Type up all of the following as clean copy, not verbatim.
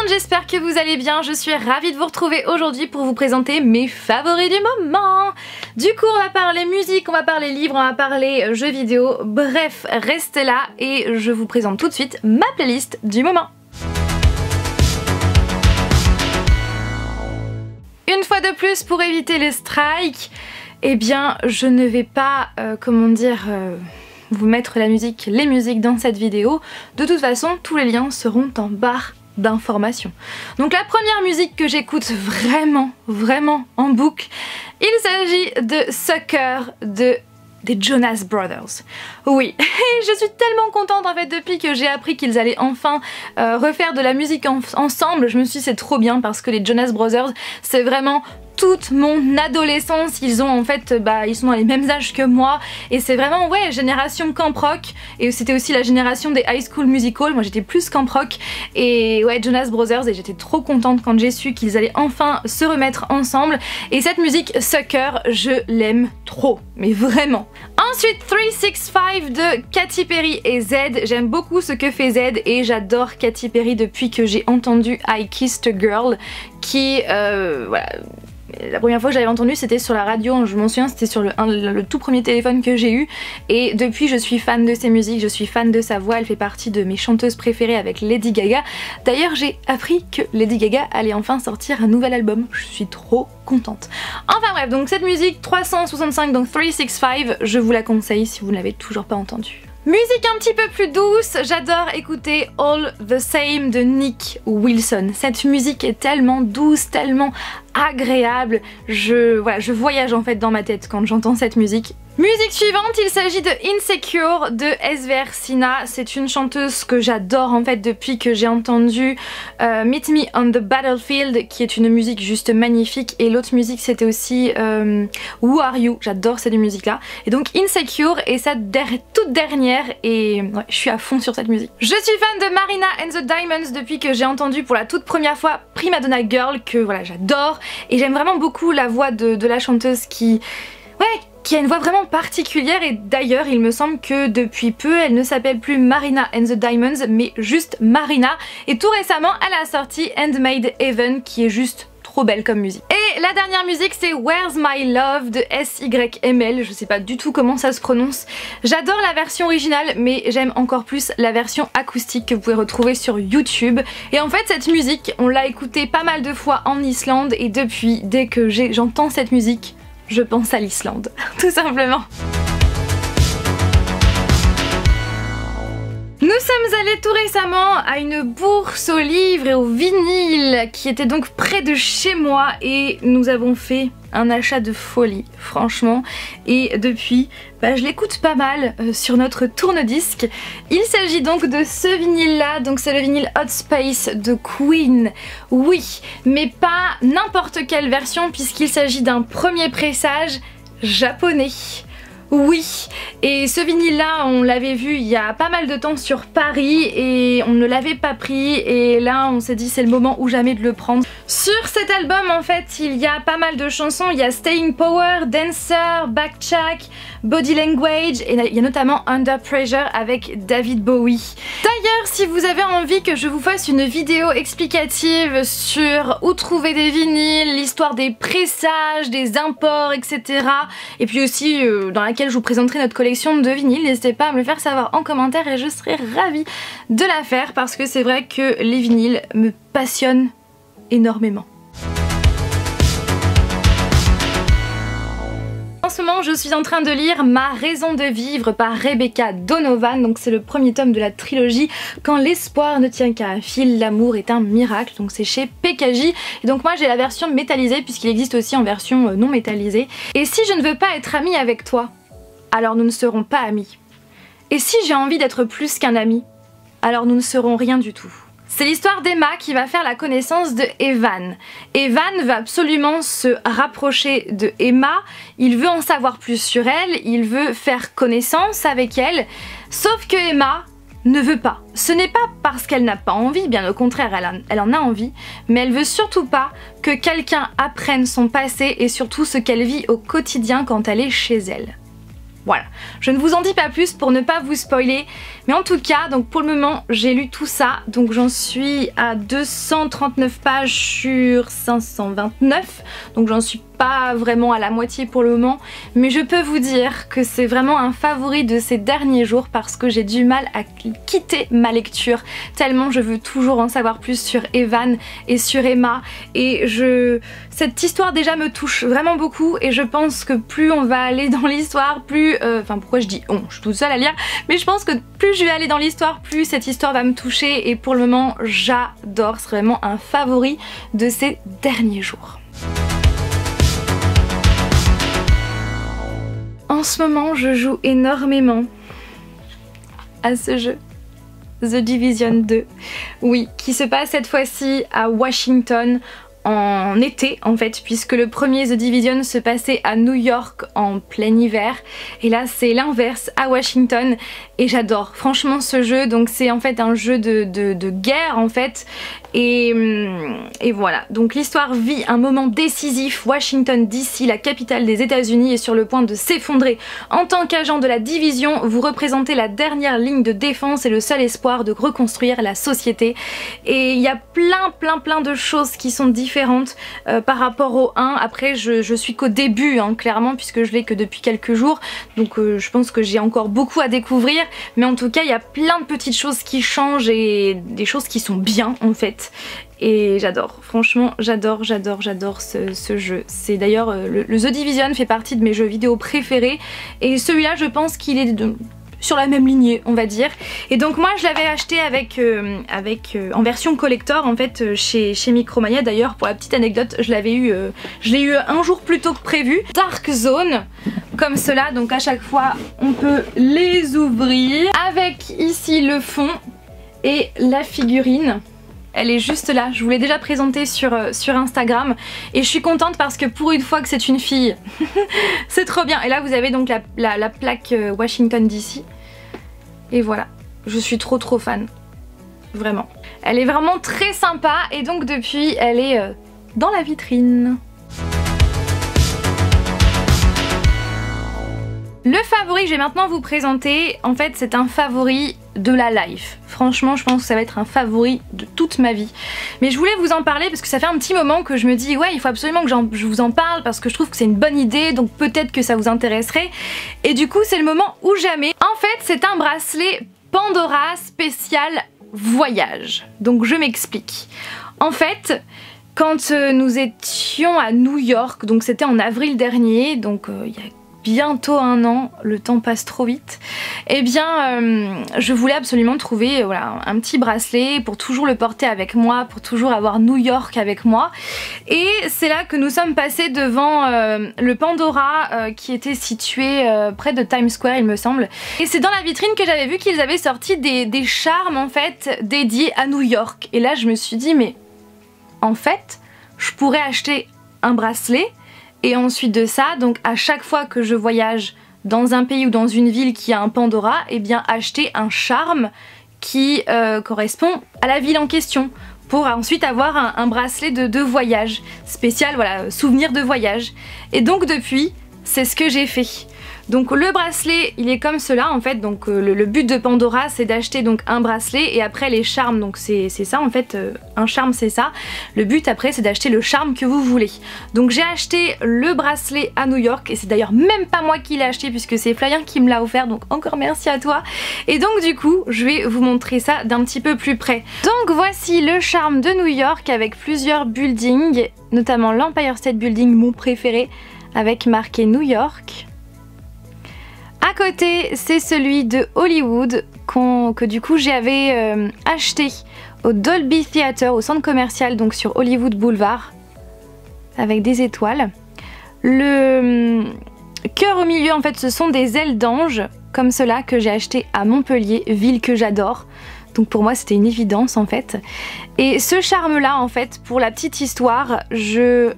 monde, j'espère que vous allez bien. Je suis ravie de vous retrouver aujourd'hui pour vous présenter mes favoris du moment. Du coup, on va parler musique, on va parler livres, on va parler jeux vidéo. Bref, restez là et je vous présente tout de suite ma playlist du moment. Une fois de plus, pour éviter les strikes, eh bien, je ne vais pas, vous mettre les musiques dans cette vidéo. De toute façon, tous les liens seront en barre d'informations. Donc la première musique que j'écoute vraiment en boucle, il s'agit de Sucker des Jonas Brothers. Oui, et je suis tellement contente en fait depuis que j'ai appris qu'ils allaient enfin refaire de la musique ensemble. Je me suis dit c'est trop bien parce que les Jonas Brothers c'est vraiment toute mon adolescence. Ils ont en fait, ils sont dans les mêmes âges que moi et c'est vraiment ouais génération camp rock et c'était aussi la génération des High School Musical. Moi j'étais plus camp rock et ouais Jonas Brothers et j'étais trop contente quand j'ai su qu'ils allaient enfin se remettre ensemble et cette musique Sucker je l'aime trop mais vraiment. Ensuite 365 de Katy Perry et Z. J'aime beaucoup ce que fait Z et j'adore Katy Perry depuis que j'ai entendu I Kissed a Girl qui voilà. La première fois que j'avais entendu c'était sur la radio, je m'en souviens, c'était sur le tout premier téléphone que j'ai eu et depuis je suis fan de ses musiques, je suis fan de sa voix, elle fait partie de mes chanteuses préférées avec Lady Gaga. D'ailleurs j'ai appris que Lady Gaga allait enfin sortir un nouvel album, je suis trop contente. Enfin bref, donc cette musique 365, donc 365, je vous la conseille si vous ne l'avez toujours pas entendue. Musique un petit peu plus douce, j'adore écouter All the Same de Nick Wilson. Cette musique est tellement douce, tellement agréable, je voyage en fait dans ma tête quand j'entends cette musique. Musique suivante, il s'agit de Insecure de SVR Sina. C'est une chanteuse que j'adore en fait depuis que j'ai entendu Meet Me on the Battlefield qui est une musique juste magnifique et l'autre musique c'était aussi Who Are You, j'adore cette musique là. Et donc Insecure est sa toute dernière et ouais, je suis à fond sur cette musique. Je suis fan de Marina and the Diamonds depuis que j'ai entendu pour la toute première fois Prima Donna Girl que voilà j'adore et j'aime vraiment beaucoup la voix de la chanteuse qui a une voix vraiment particulière et d'ailleurs il me semble que depuis peu elle ne s'appelle plus Marina and the Diamonds mais juste Marina et tout récemment elle a sorti Handmade Heaven qui est juste trop belle comme musique. Et la dernière musique c'est Where's My Love de SYML, je sais pas du tout comment ça se prononce. J'adore la version originale mais j'aime encore plus la version acoustique que vous pouvez retrouver sur YouTube. Et en fait cette musique on l'a écoutée pas mal de fois en Islande et depuis dès que j'entends cette musique je pense à l'Islande, tout simplement. Nous sommes allés tout récemment à une bourse aux livres et aux vinyles qui était donc près de chez moi et nous avons fait un achat de folie franchement et depuis je l'écoute pas mal sur notre tourne-disque. Il s'agit donc de ce vinyle là, donc c'est le vinyle Hot Space de Queen. Oui, mais pas n'importe quelle version puisqu'il s'agit d'un premier pressage japonais. Oui, et ce vinyle là on l'avait vu il y a pas mal de temps sur Paris et on ne l'avait pas pris et là on s'est dit c'est le moment ou jamais de le prendre. Sur cet album en fait il y a pas mal de chansons, il y a Staying Power, Dancer, Backtrack, Body Language et il y a notamment Under Pressure avec David Bowie. D'ailleurs si vous avez envie que je vous fasse une vidéo explicative sur où trouver des vinyles, l'histoire des pressages, des imports etc. et puis aussi dans laquelle je vous présenterai notre collection de vinyles, n'hésitez pas à me le faire savoir en commentaire et je serai ravie de la faire parce que c'est vrai que les vinyles me passionnent énormément. En ce moment je suis en train de lire Ma raison de vivre par Rebecca Donovan, donc c'est le premier tome de la trilogie Quand l'espoir ne tient qu'à un fil, l'amour est un miracle, donc c'est chez PKJ et donc moi j'ai la version métallisée puisqu'il existe aussi en version non métallisée. Et si je ne veux pas être amie avec toi, alors nous ne serons pas amis. Et si j'ai envie d'être plus qu'un ami, alors nous ne serons rien du tout. C'est l'histoire d'Emma qui va faire la connaissance de Evan. Evan va absolument se rapprocher de Emma, il veut en savoir plus sur elle, il veut faire connaissance avec elle, sauf que Emma ne veut pas. Ce n'est pas parce qu'elle n'a pas envie, bien au contraire elle en a envie, mais elle veut surtout pas que quelqu'un apprenne son passé et surtout ce qu'elle vit au quotidien quand elle est chez elle. Voilà, je ne vous en dis pas plus pour ne pas vous spoiler, Mais en tout cas, donc pour le moment j'ai lu tout ça, donc j'en suis à 239 pages sur 529, donc j'en suis pas vraiment à la moitié pour le moment, mais je peux vous dire que c'est vraiment un favori de ces derniers jours parce que j'ai du mal à quitter ma lecture tellement je veux toujours en savoir plus sur Evan et sur Emma, et cette histoire déjà me touche vraiment beaucoup, et je pense que plus on va aller dans l'histoire, plus enfin pourquoi je dis on, je suis toute seule à lire, mais je pense que plus je vais aller dans l'histoire, plus cette histoire va me toucher, et pour le moment j'adore, c'est vraiment un favori de ces derniers jours. En ce moment, je joue énormément à ce jeu, The Division 2, oui, qui se passe cette fois-ci à Washington en été en fait, puisque le premier The Division se passait à New York en plein hiver, et là c'est l'inverse à Washington, et j'adore franchement ce jeu. Donc c'est en fait un jeu de guerre en fait, et voilà, donc l'histoire vit un moment décisif. Washington DC, la capitale des États-Unis, est sur le point de s'effondrer. En tant qu'agent de la division, vous représentez la dernière ligne de défense et le seul espoir de reconstruire la société. Et il y a plein de choses qui sont différentes par rapport au 1. Après je suis qu'au début hein, clairement, puisque je l'ai que depuis quelques jours, donc je pense que j'ai encore beaucoup à découvrir, mais en tout cas il y a plein de petites choses qui changent et des choses qui sont bien en fait. Et j'adore, franchement j'adore ce jeu. C'est d'ailleurs le The Division fait partie de mes jeux vidéo préférés, et celui-là je pense qu'il est sur la même lignée on va dire. Et donc moi je l'avais acheté en version collector en fait chez Micromania. D'ailleurs pour la petite anecdote, je l'ai eu un jour plus tôt que prévu. Dark Zone comme cela, donc à chaque fois on peut les ouvrir avec ici le fond et la figurine. Elle est juste là, je vous l'ai déjà présentée sur Instagram, et je suis contente parce que pour une fois que c'est une fille, c'est trop bien. Et là vous avez donc la plaque Washington DC, et voilà, je suis trop fan, vraiment. Elle est vraiment très sympa, et donc depuis elle est dans la vitrine. Le favori que je vais maintenant vous présenter, en fait c'est un favori de la life. Franchement je pense que ça va être un favori de toute ma vie. Mais je voulais vous en parler parce que ça fait un petit moment que je me dis ouais il faut absolument que je vous en parle parce que je trouve que c'est une bonne idée, donc peut-être que ça vous intéresserait. Et du coup c'est le moment ou jamais. En fait c'est un bracelet Pandora spécial voyage. Donc je m'explique. En fait quand nous étions à New York, donc c'était en avril dernier, donc il y a bientôt un an, le temps passe trop vite, et eh bien je voulais absolument trouver voilà, un petit bracelet pour toujours le porter avec moi, pour toujours avoir New York avec moi. Et c'est là que nous sommes passés devant le Pandora qui était situé près de Times Square il me semble. Et c'est dans la vitrine que j'avais vu qu'ils avaient sorti des charmes en fait dédiés à New York. Et là je me suis dit mais en fait je pourrais acheter un bracelet. Et ensuite de ça, donc à chaque fois que je voyage dans un pays ou dans une ville qui a un Pandora, et eh bien acheter un charme qui correspond à la ville en question, pour ensuite avoir un bracelet de voyage spécial, voilà, souvenir de voyage. Et donc depuis, c'est ce que j'ai fait. Donc le bracelet il est comme cela en fait, donc le but de Pandora c'est d'acheter donc un bracelet, et après les charmes, donc c'est ça en fait, un charme c'est ça, le but après c'est d'acheter le charme que vous voulez. Donc j'ai acheté le bracelet à New York, et c'est d'ailleurs même pas moi qui l'ai acheté puisque c'est Florian qui me l'a offert, donc encore merci à toi. Et donc du coup je vais vous montrer ça d'un petit peu plus près. Donc voici le charme de New York avec plusieurs buildings, notamment l'Empire State Building, mon préféré, avec marqué New York. À côté c'est celui de Hollywood que du coup j'avais acheté au Dolby Theatre, au centre commercial, donc sur Hollywood Boulevard, avec des étoiles. Le cœur au milieu en fait ce sont des ailes d'ange comme cela que j'ai acheté à Montpellier, ville que j'adore. Donc pour moi c'était une évidence en fait. Et ce charme là en fait, pour la petite histoire, je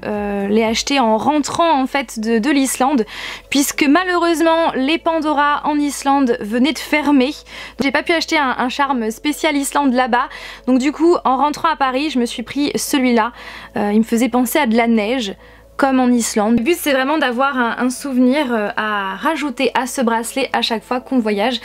l'ai acheté en rentrant en fait de l'Islande, puisque malheureusement les Pandora en Islande venaient de fermer. J'ai pas pu acheter un charme spécial Islande là-bas, donc du coup en rentrant à Paris je me suis pris celui-là. Il me faisait penser à de la neige comme en Islande. Le but c'est vraiment d'avoir un souvenir à rajouter à ce bracelet à chaque fois qu'on voyage.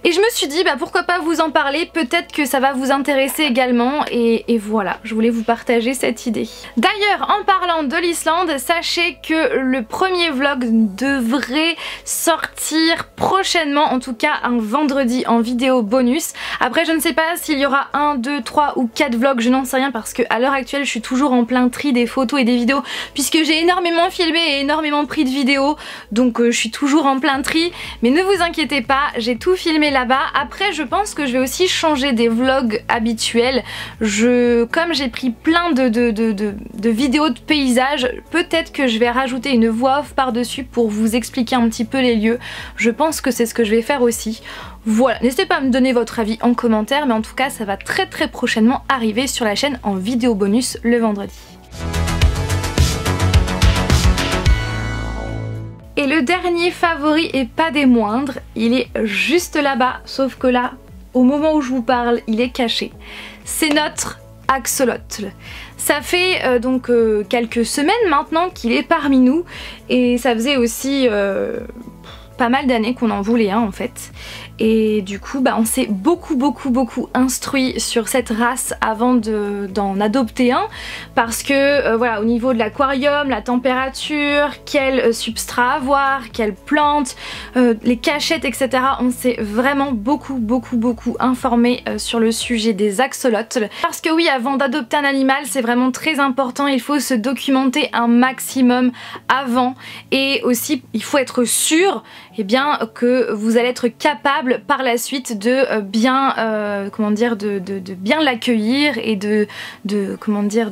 Et je me suis dit bah pourquoi pas vous en parler, peut-être que ça va vous intéresser également et voilà, je voulais vous partager cette idée. D'ailleurs en parlant de l'Islande, sachez que le premier vlog devrait sortir prochainement, en tout cas un vendredi en vidéo bonus. Après je ne sais pas s'il y aura 1, 2, 3 ou 4 vlogs, je n'en sais rien parce que à l'heure actuelle je suis toujours en plein tri des photos et des vidéos puisque j'ai énormément filmé et énormément pris de vidéos, donc je suis toujours en plein tri, mais ne vous inquiétez pas, j'ai tout filmé là-bas. Après je pense que je vais aussi changer des vlogs habituels. Comme j'ai pris plein de vidéos de paysages, peut-être que je vais rajouter une voix off par-dessus pour vous expliquer un petit peu les lieux. Je pense que c'est ce que je vais faire aussi. Voilà, n'hésitez pas à me donner votre avis en commentaire, mais en tout cas ça va très prochainement arriver sur la chaîne en vidéo bonus le vendredi. Et le dernier favori et pas des moindres, il est juste là-bas, sauf que là, au moment où je vous parle, il est caché. C'est notre axolotl. Ça fait donc quelques semaines maintenant qu'il est parmi nous et ça faisait aussi pas mal d'années qu'on en voulait un en fait. Et du coup bah, on s'est beaucoup instruit sur cette race avant d'en adopter un parce que voilà, au niveau de l'aquarium, la température, quel substrat avoir, quelle plante, les cachettes etc. On s'est vraiment beaucoup informé sur le sujet des axolotls parce que oui, avant d'adopter un animal c'est vraiment très important, il faut se documenter un maximum avant et aussi il faut être sûr eh bien, que vous allez être capable par la suite de bien de bien l'accueillir et de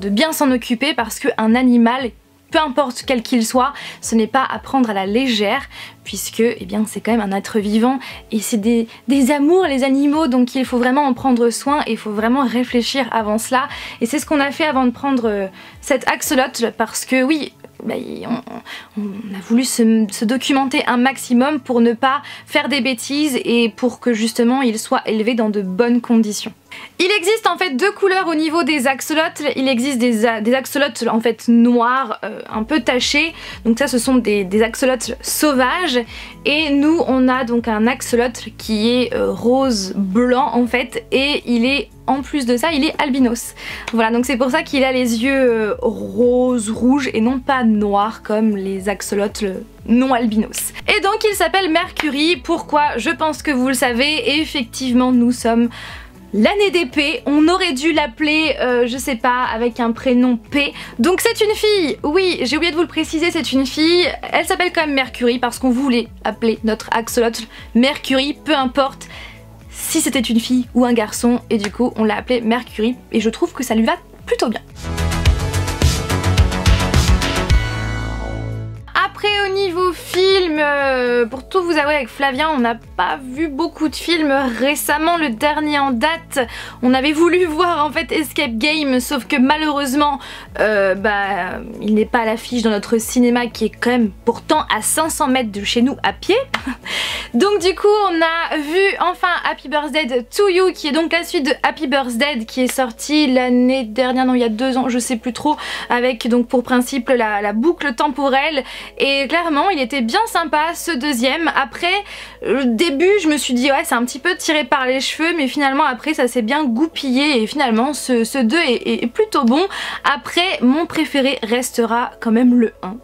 bien s'en occuper parce qu'un animal, peu importe quel qu'il soit, ce n'est pas à prendre à la légère puisque eh bien c'est quand même un être vivant et c'est des amours les animaux, donc il faut vraiment en prendre soin et il faut vraiment réfléchir avant cela et c'est ce qu'on a fait avant de prendre cet axolotl parce que oui, bah, on a voulu se documenter un maximum pour ne pas faire des bêtises et pour que justement il soit élevé dans de bonnes conditions. Il existe en fait deux couleurs au niveau des axolotls. Il existe des axolotls en fait noirs, un peu tachés. Donc ça ce sont des axolotls sauvages. Et nous on a donc un axolotl qui est rose blanc en fait. Et il est, en plus de ça, il est albinos. Voilà, donc c'est pour ça qu'il a les yeux rose, rouge et non pas noirs comme les axolotls non albinos. Et donc il s'appelle Mercury. Pourquoi? Je pense que vous le savez. Et effectivement nous sommes l'année d'épée, on aurait dû l'appeler, je sais pas, avec un prénom P. Donc c'est une fille, oui, j'ai oublié de vous le préciser, c'est une fille. Elle s'appelle quand même Mercury parce qu'on voulait appeler notre axolotl Mercury, peu importe si c'était une fille ou un garçon. Et du coup on l'a appelé Mercury et je trouve que ça lui va plutôt bien. Après au niveau film, pour tout vous avouer avec Flavien on n'a pas vu beaucoup de films récemment. Le dernier en date, on avait voulu voir en fait Escape Game, sauf que malheureusement il n'est pas à l'affiche dans notre cinéma qui est quand même pourtant à 500 mètres de chez nous à pied. Donc du coup on a vu enfin Happy Birthday to You qui est donc la suite de Happy Birthday qui est sortie l'année dernière, non il y a 2 ans, je sais plus trop, avec donc pour principe la boucle temporelle. Et clairement il était bien sympa ce deuxième. Après le début je me suis dit ouais c'est un petit peu tiré par les cheveux, mais finalement après ça s'est bien goupillé et finalement ce 2 est plutôt bon. Après mon préféré restera quand même le 1.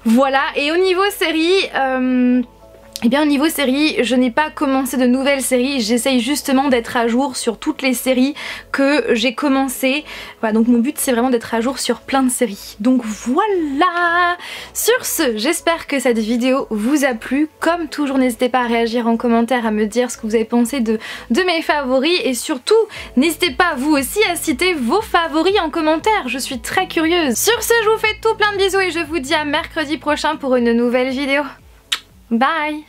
Voilà, et au niveau série... Eh bien au niveau série, je n'ai pas commencé de nouvelles séries, j'essaye justement d'être à jour sur toutes les séries que j'ai commencé. Voilà, donc mon but c'est vraiment d'être à jour sur plein de séries. Donc voilà. Sur ce, j'espère que cette vidéo vous a plu. Comme toujours, n'hésitez pas à réagir en commentaire, à me dire ce que vous avez pensé de mes favoris. Et surtout, n'hésitez pas vous aussi à citer vos favoris en commentaire, je suis très curieuse. Sur ce, je vous fais tout plein de bisous et je vous dis à mercredi prochain pour une nouvelle vidéo. Bye!